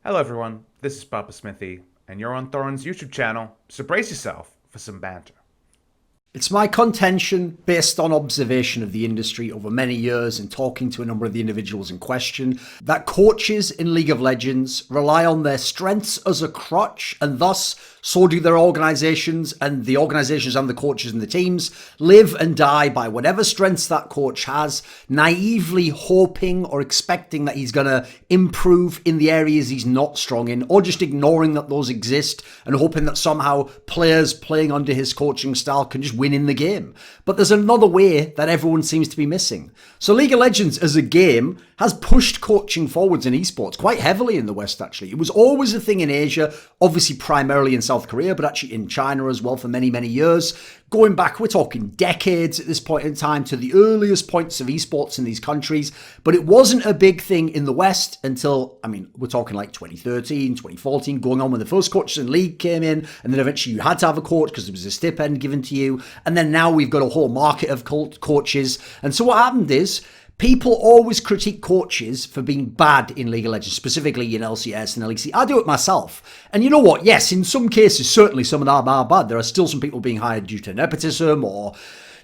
Hello everyone, this is Papa Smithy, and you're on Thorin's YouTube channel, so brace yourself for some banter. It's my contention, based on observation of the industry over many years and talking to a number of the individuals in question, that coaches in League of Legends rely on their strengths as a crutch, and thus so do their organizations, and the organizations and the coaches and the teams live and die by whatever strengths that coach has, naively hoping or expecting that he's going to improve in the areas he's not strong in, or just ignoring that those exist and hoping that somehow players playing under his coaching style can just win in the game. But there's another way that everyone seems to be missing. So League of Legends as a game has pushed coaching forwards in esports quite heavily in the West, actually. It was always a thing in Asia, obviously primarily in South Korea, but actually in China as well for many, many years. Going back, we're talking decades at this point in time to the earliest points of esports in these countries. But it wasn't a big thing in the West until, we're talking like 2013, 2014, going on when the first coaches in League came in. And then eventually you had to have a coach because there was a stipend given to you. And then now we've got a whole market of coaches. And so what happened is, people always critique coaches for being bad in League of Legends, specifically in LCS and LEC. I do it myself. And you know what? Yes, in some cases, certainly some of them are bad. There are still some people being hired due to nepotism or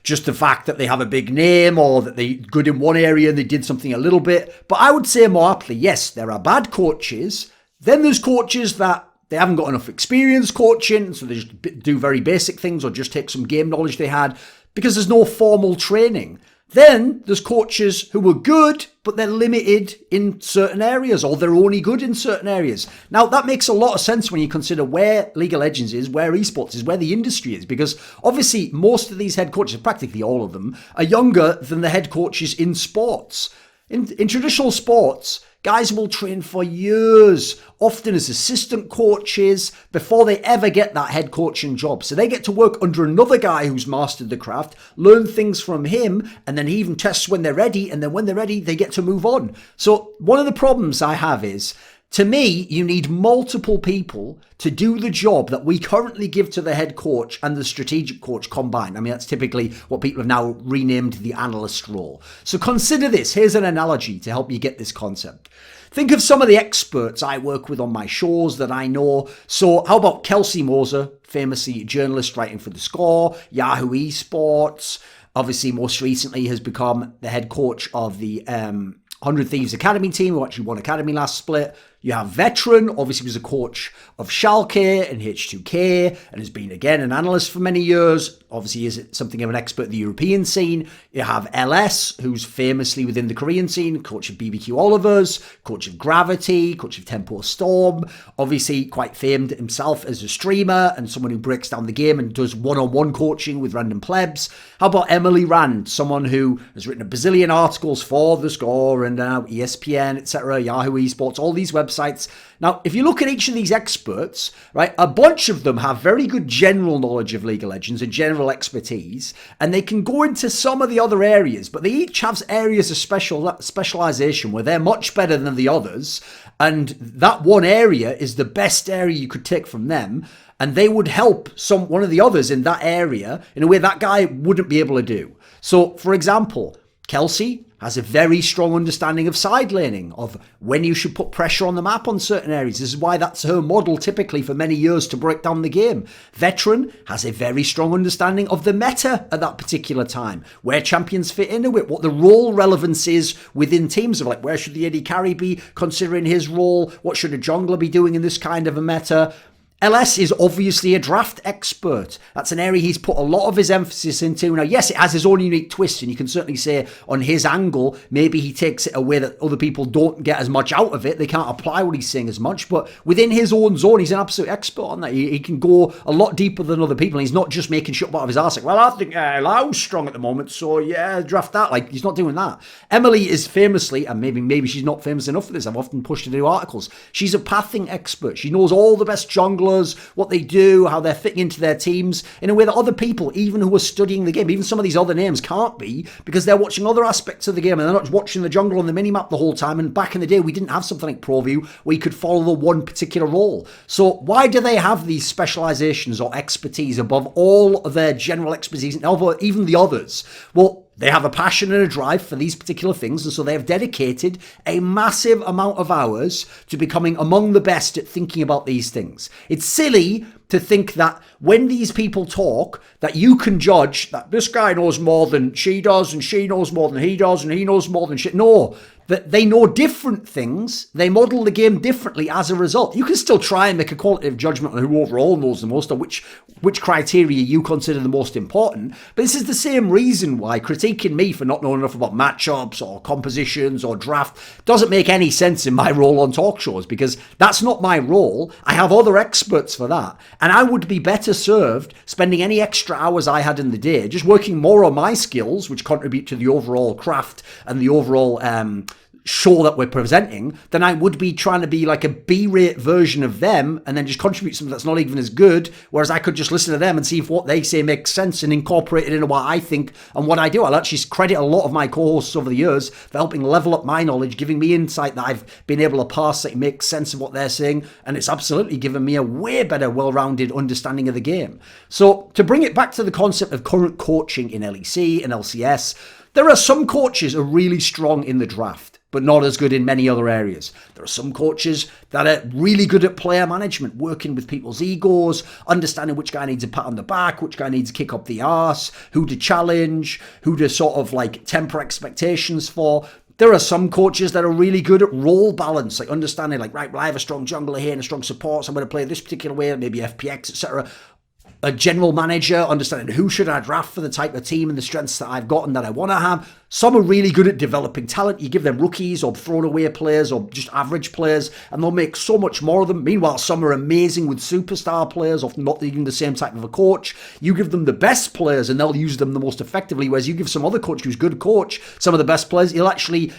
just the fact that they have a big name or that they're good in one area and they did something a little bit. But I would say more aptly, yes, there are bad coaches. Then there's coaches that they haven't got enough experience coaching, so they just do very basic things or just take some game knowledge they had because there's no formal training. Then there's coaches who are good, but they're limited in certain areas, or they're only good in certain areas. Now, that makes a lot of sense when you consider where League of Legends is, where esports is, where the industry is, because obviously most of these head coaches, practically all of them, are younger than the head coaches in sports. In traditional sports, guys will train for years, often as assistant coaches, before they ever get that head coaching job. So they get to work under another guy who's mastered the craft, learn things from him, and then he even tests when they're ready, and then when they're ready, they get to move on. So one of the problems I have is, to me, you need multiple people to do the job that we currently give to the head coach and the strategic coach combined. That's typically what people have now renamed the analyst role. So consider this. Here's an analogy to help you get this concept. Think of some of the experts I work with on my shows that I know. So how about Kelsey Moser, famously a journalist writing for The Score, Yahoo Esports, obviously most recently has become the head coach of the 100 Thieves Academy team, who actually won Academy last split. You have Veteran, obviously was a coach of Schalke and H2K and has been, again, an analyst for many years. Obviously is something of an expert in the European scene. You have LS, who's famously within the Korean scene, coach of BBQ Olivers, coach of Gravity, coach of Tempo Storm. Obviously quite famed himself as a streamer and someone who breaks down the game and does one-on-one coaching with random plebs. How about Emily Rand, someone who has written a bazillion articles for The Score and now ESPN, etc., Yahoo Esports, all these websites. Now, if you look at each of these experts, right, a bunch of them have very good general knowledge of League of Legends and general expertise, and they can go into some of the other areas, but they each have areas of specialization where they're much better than the others, and that one area is the best area you could take from them, and they would help one of the others in that area in a way that guy wouldn't be able to do. So, for example, Kelsey has a very strong understanding of side laning, of when you should put pressure on the map on certain areas. This is why that's her model typically for many years to break down the game. Veteran has a very strong understanding of the meta at that particular time, where champions fit into it, what the role relevance is within teams, of like where should the AD carry be considering his role, what should a jungler be doing in this kind of a meta. LS is obviously a draft expert. That's an area he's put a lot of his emphasis into. Now, yes, it has his own unique twist, and you can certainly say on his angle, maybe he takes it a way that other people don't get as much out of it. They can't apply what he's saying as much, but within his own zone, he's an absolute expert on that. He can go a lot deeper than other people, and he's not just making shit out of his arse. Like, well, I think Lau's strong at the moment, so yeah, draft that. Like, he's not doing that. Emily is famously, and maybe she's not famous enough for this, I've often pushed her to do articles, she's a pathing expert. She knows all the best junglers, what they do, how they're fitting into their teams in a way that other people, even who are studying the game, even some of these other names can't be, because they're watching other aspects of the game and they're not just watching the jungle on the minimap the whole time. And back in the day, we didn't have something like ProView where you could follow the one particular role. So why do they have these specializations or expertise above all of their general expertise and over even the others? Well, They have a passion and a drive for these particular things, and so they have dedicated a massive amount of hours to becoming among the best at thinking about these things. It's silly to think that when these people talk, that you can judge that this guy knows more than she does, and she knows more than he does, and he knows more than she. No, that they know different things. They model the game differently as a result. You can still try and make a qualitative judgment on who overall knows the most, or which criteria you consider the most important. But this is the same reason why critiquing me for not knowing enough about matchups or compositions or draft doesn't make any sense in my role on talk shows, because that's not my role. I have other experts for that. And I would be better served spending any extra hours I had in the day just working more on my skills, which contribute to the overall craft and the overall show that we're presenting, than I would be trying to be like a B-rate version of them and then just contribute something that's not even as good, whereas I could just listen to them and see if what they say makes sense and incorporate it into what I think and what I do. I'll actually credit a lot of my co-hosts over the years for helping level up my knowledge, giving me insight that I've been able to parse that makes sense of what they're saying, and it's absolutely given me a way better, well-rounded understanding of the game. So to bring it back to the concept of current coaching in LEC and LCS, there are some coaches who are really strong in the draft, but not as good in many other areas. There are some coaches that are really good at player management, working with people's egos, understanding which guy needs a pat on the back, which guy needs a kick up the arse, who to challenge, who to sort of like temper expectations for. There are some coaches that are really good at role balance, like understanding like, right, well, I have a strong jungler here and a strong support, so I'm going to play this particular way, maybe FPX, etc. A general manager, understanding who should I draft for the type of team and the strengths that I've got and that I want to have. Some are really good at developing talent. You give them rookies or thrown away players or just average players, and they'll make so much more of them. Meanwhile, some are amazing with superstar players, often not needing the same type of a coach. You give them the best players and they'll use them the most effectively, whereas you give some other coach who's good coach some of the best players, he'll actually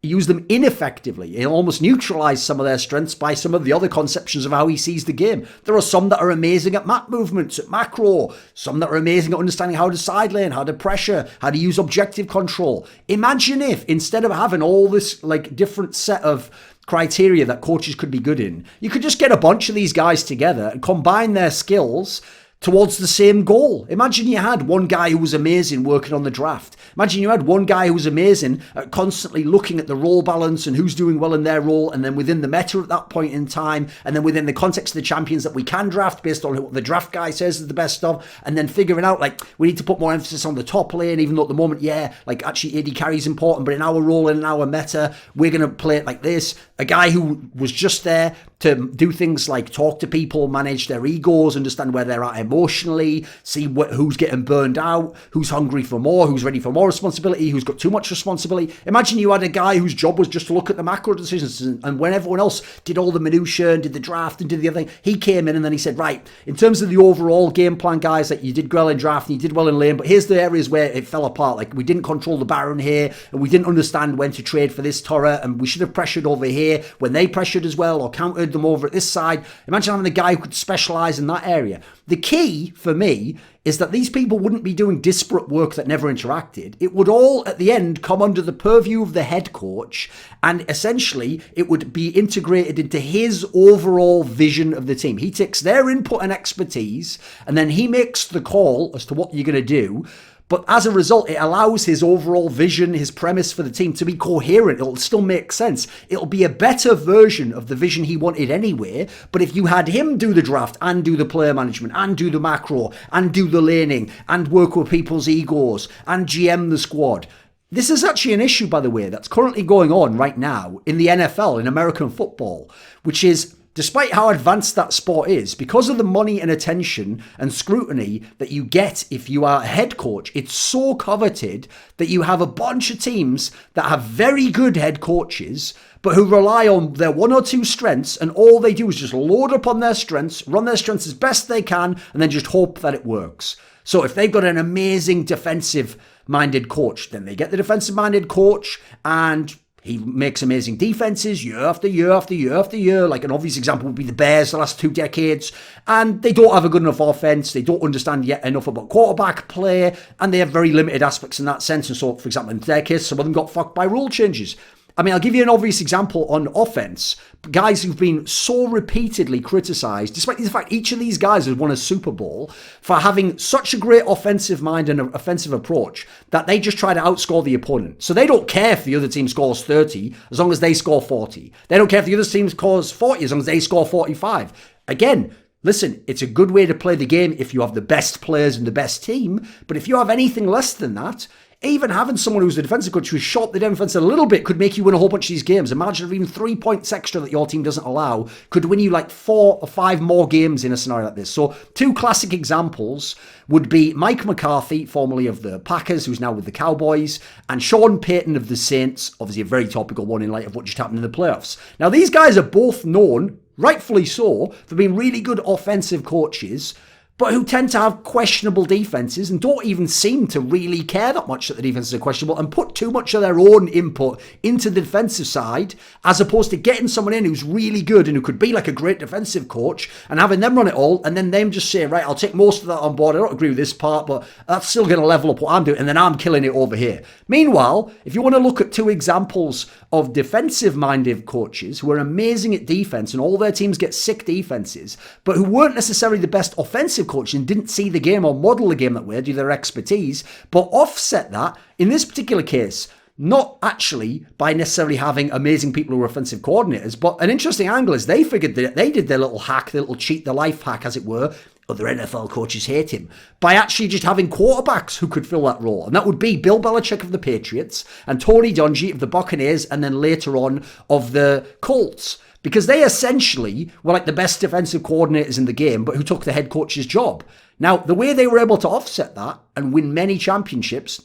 use them ineffectively. He'll almost neutralize some of their strengths by some of the other conceptions of how he sees the game. There are some that are amazing at map movements, at macro, some that are amazing at understanding how to side lane, how to pressure, how to use objective control. Imagine if, instead of having all this like different set of criteria that coaches could be good in, you could just get a bunch of these guys together and combine their skills towards the same goal. Imagine you had one guy who was amazing working on the draft. Imagine you had one guy who was amazing at constantly looking at the role balance and who's doing well in their role, and then within the meta at that point in time, and then within the context of the champions that we can draft based on what the draft guy says is the best stuff, and then figuring out like we need to put more emphasis on the top lane, even though at the moment, yeah, like actually AD carry is important, but in our role and in our meta, we're going to play it like this. A guy who was just there to do things like talk to people, manage their egos, understand where they're at emotionally, see who's getting burned out, who's hungry for more, who's ready for more responsibility, who's got too much responsibility. Imagine you had a guy whose job was just to look at the macro decisions, and when everyone else did all the minutiae and did the draft and did the other thing, he came in and then he said, right, in terms of the overall game plan, guys, like you did well in draft and you did well in lane, but here's the areas where it fell apart. Like we didn't control the Baron here, and we didn't understand when to trade for this turret, and we should have pressured over here when they pressured as well, or countered them over at this side. Imagine having a guy who could specialize in that area. The key for me is that these people wouldn't be doing disparate work that never interacted. It would all, at the end, come under the purview of the head coach, and essentially it would be integrated into his overall vision of the team. He takes their input and expertise, and then he makes the call as to what you're going to do. But as a result, it allows his overall vision, his premise for the team to be coherent. It'll still make sense. It'll be a better version of the vision he wanted anyway. But if you had him do the draft and do the player management and do the macro and do the laning and work with people's egos and GM the squad. This is actually an issue, by the way, that's currently going on right now in the NFL, in American football, which is, despite how advanced that sport is, because of the money and attention and scrutiny that you get if you are a head coach, it's so coveted that you have a bunch of teams that have very good head coaches, but who rely on their one or two strengths, and all they do is just load up on their strengths, run their strengths as best they can, and then just hope that it works. So if they've got an amazing defensive-minded coach, then they get the defensive-minded coach, and he makes amazing defenses year after year after year after year. Like an obvious example would be the Bears the last 2 decades. And they don't have a good enough offense. They don't understand yet enough about quarterback play. And they have very limited aspects in that sense. And so, for example, in their case, some of them got fucked by rule changes. I mean, I'll give you an obvious example on offense. Guys who've been so repeatedly criticised, despite the fact each of these guys has won a Super Bowl, for having such a great offensive mind and an offensive approach that they just try to outscore the opponent. So they don't care if the other team scores 30 as long as they score 40. They don't care if the other team scores 40 as long as they score 45. Again, listen, it's a good way to play the game if you have the best players and the best team. But if you have anything less than that, even having someone who's a defensive coach who's shot the defense a little bit could make you win a whole bunch of these games. Imagine if even 3 points extra that your team doesn't allow could win you like 4 or 5 more games in a scenario like this. So 2 classic examples would be Mike McCarthy, formerly of the Packers, who's now with the Cowboys, and Sean Payton of the Saints, obviously a very topical one in light of what just happened in the playoffs. Now, these guys are both known, rightfully so, for being really good offensive coaches, but who tend to have questionable defenses and don't even seem to really care that much that the defenses are questionable and put too much of their own input into the defensive side, as opposed to getting someone in who's really good and who could be like a great defensive coach and having them run it all, and then them just say, right, I'll take most of that on board. I don't agree with this part, but that's still going to level up what I'm doing, and then I'm killing it over here. Meanwhile, if you want to look at 2 examples of defensive-minded coaches who are amazing at defense and all their teams get sick defenses, but who weren't necessarily the best offensive coach and didn't see the game or model the game that way due to their expertise, but offset that, in this particular case, not actually by necessarily having amazing people who are offensive coordinators, but an interesting angle is they figured that they did their little hack, their little cheat, their life hack, as it were. Other NFL coaches hate him, by actually just having quarterbacks who could fill that role. And that would be Bill Belichick of the Patriots and Tony Dungy of the Buccaneers, and then later on of the Colts. Because they essentially were like the best defensive coordinators in the game, but who took the head coach's job. Now, the way they were able to offset that and win many championships,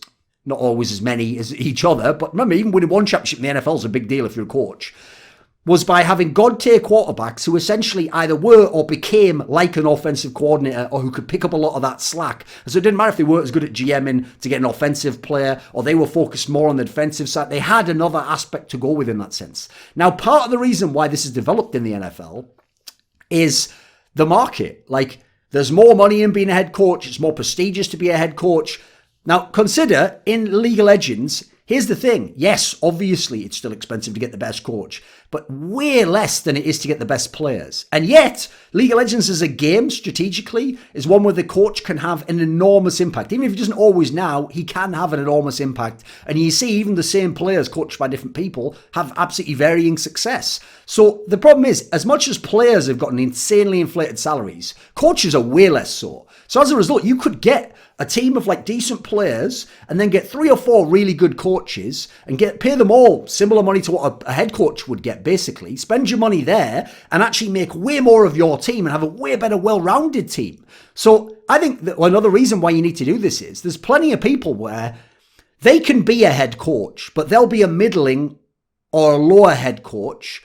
not always as many as each other, but remember, even winning one championship in the NFL is a big deal if you're a coach, was by having God-tier quarterbacks who essentially either were or became like an offensive coordinator, or who could pick up a lot of that slack. So it didn't matter if they weren't as good at GMing to get an offensive player, or they were focused more on the defensive side. They had another aspect to go with in that sense. Now, part of the reason why this is developed in the NFL is the market. Like, there's more money in being a head coach. It's more prestigious to be a head coach. Now, consider in League of Legends, here's the thing. Yes, obviously, it's still expensive to get the best coach, but way less than it is to get the best players. And yet, League of Legends as a game, strategically, is one where the coach can have an enormous impact. Even if he doesn't always now, he can have an enormous impact. And you see even the same players coached by different people have absolutely varying success. So the problem is, as much as players have gotten insanely inflated salaries, coaches are way less so. So as a result, you could get a team of like decent players and then get 3 or 4 really good coaches and pay them all similar money to what a head coach would get, basically. Spend your money there and actually make way more of your team and have a way better, well-rounded team. So I think that another reason why you need to do this is there's plenty of people where they can be a head coach, but they'll be a middling or a lower head coach.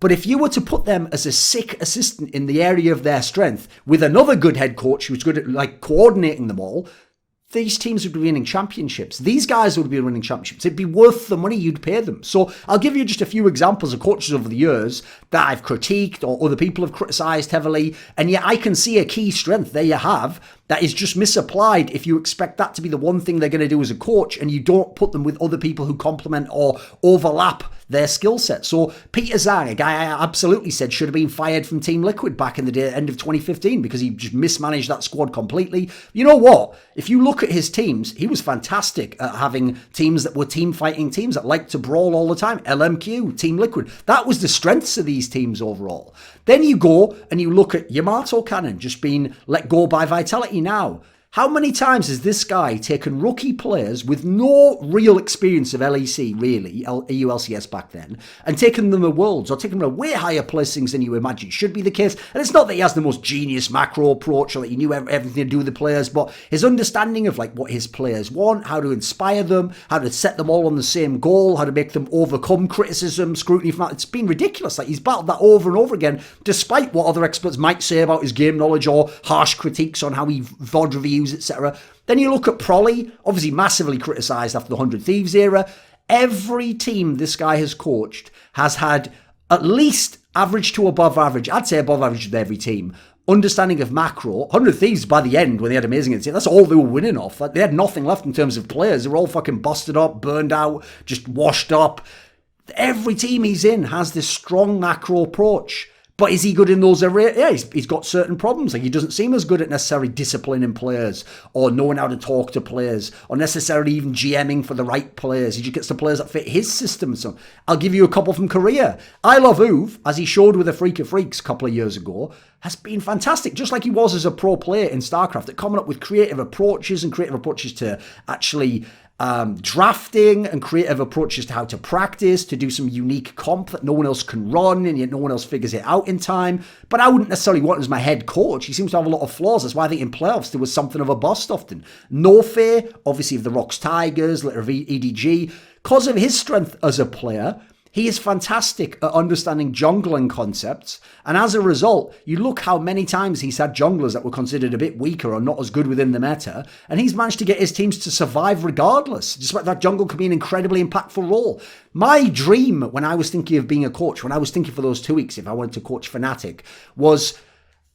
But if you were to put them as a sick assistant in the area of their strength with another good head coach who's good at like coordinating them all, these teams would be winning championships. These guys would be winning championships. It'd be worth the money you'd pay them. So I'll give you just a few examples of coaches over the years that I've critiqued or other people have criticised heavily. And yet I can see a key strength there you have that is just misapplied if you expect that to be the one thing they're going to do as a coach and you don't put them with other people who complement or overlap their skill set. So Peter Zhang, a guy I absolutely said should have been fired from Team Liquid back in the day, end of 2015, because he just mismanaged that squad completely. You know what? If you look at his teams, he was fantastic at having teams that were team fighting teams that liked to brawl all the time. LMQ, Team Liquid. That was the strengths of these teams overall. Then you go and you look at Yamato Cannon just being let go by Vitality now. How many times has this guy taken rookie players with no real experience of LEC, really, EULCS back then, and taken them to Worlds, or taken them to way higher placings than you imagine should be the case? And it's not that he has the most genius macro approach or that he knew everything to do with the players, but his understanding of like what his players want, how to inspire them, how to set them all on the same goal, how to make them overcome criticism, scrutiny from that. It's been ridiculous. Like, he's battled that over and over again, despite what other experts might say about his game knowledge or harsh critiques on how he VOD reviews, etc. Then you look at Prolly, obviously massively criticised after the 100 Thieves era. Every team this guy has coached has had at least average to above average, I'd say above average with every team, understanding of macro. 100 Thieves by the end, when they had amazing, that's all they were winning off. Like, they had nothing left in terms of players. They were all fucking busted up, burned out, just washed up. Every team he's in has this strong macro approach. But is he good in those areas? Yeah, he's got certain problems. Like, he doesn't seem as good at necessarily disciplining players or knowing how to talk to players or necessarily even GMing for the right players. He just gets the players that fit his system. So I'll give you a couple from Korea. I Love Uv, as he showed with a Freak of Freaks a couple of years ago, has been fantastic, just like he was as a pro player in StarCraft, at coming up with creative approaches to actually drafting and creative approaches to how to practice, to do some unique comp that no one else can run and yet no one else figures it out in time. But I wouldn't necessarily want him as my head coach. He seems to have a lot of flaws. That's why I think in playoffs there was something of a bust often. No fear, obviously, of the Rocks Tigers, later of EDG. Because of his strength as a player, he is fantastic at understanding jungling concepts, and as a result, you look how many times he's had junglers that were considered a bit weaker or not as good within the meta, and he's managed to get his teams to survive regardless, despite that jungle could be an incredibly impactful role. My dream when I was thinking of being a coach, when I was thinking for those 2 weeks, if I wanted to coach Fnatic, was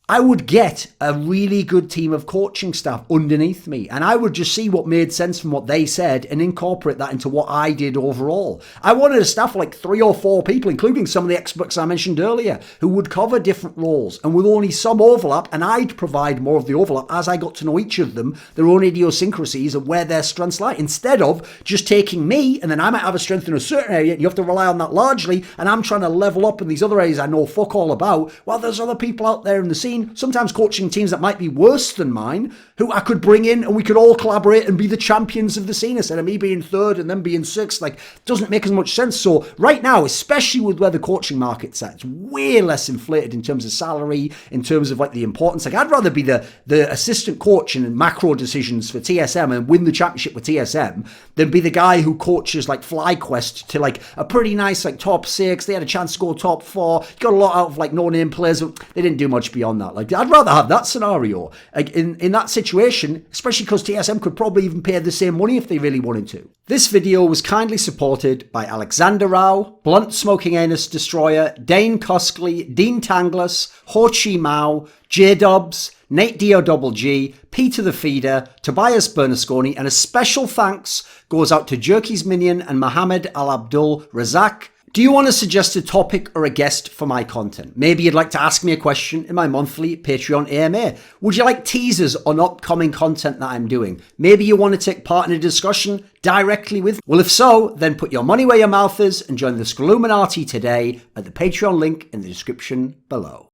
I would get a really good team of coaching staff underneath me, and I would just see what made sense from what they said and incorporate that into what I did overall. I wanted a staff of like 3 or 4 people, including some of the experts I mentioned earlier, who would cover different roles and with only some overlap, and I'd provide more of the overlap as I got to know each of them, their own idiosyncrasies and where their strengths lie, instead of just taking me, and then I might have a strength in a certain area, and you have to rely on that largely, and I'm trying to level up in these other areas I know fuck all about, while there's other people out there in the scene, sometimes coaching teams that might be worse than mine, who I could bring in and we could all collaborate and be the champions of the scene instead of me being third and then being sixth. Like, doesn't make as much sense. So right now, especially with where the coaching market's at, it's way less inflated in terms of salary, in terms of like the importance. Like, I'd rather be the assistant coach in macro decisions for TSM and win the championship with TSM than be the guy who coaches like FlyQuest to like a pretty nice like top 6. They had a chance to go top 4. Got a lot out of like no-name players. They didn't do much beyond that. Like, I'd rather have that scenario in that situation, especially because TSM could probably even pay the same money if they really wanted to. This video was kindly supported by Alexander Rao, Blunt Smoking Anus Destroyer, Dane Cuskley, Dean Tanglis, Chi Mao, JDubs, NateDOhDoubleG, Peter the Feeder, Tobias Bernasconi, and a special thanks goes out to Jerky's Minion and Mohammed, Alabdul, Razzaq. Do you want to suggest a topic or a guest for my content? Maybe you'd like to ask me a question in my monthly Patreon AMA. Would you like teasers on upcoming content that I'm doing? Maybe you want to take part in a discussion directly with me? Well, if so, then put your money where your mouth is and join the Scrilluminati today at the Patreon link in the description below.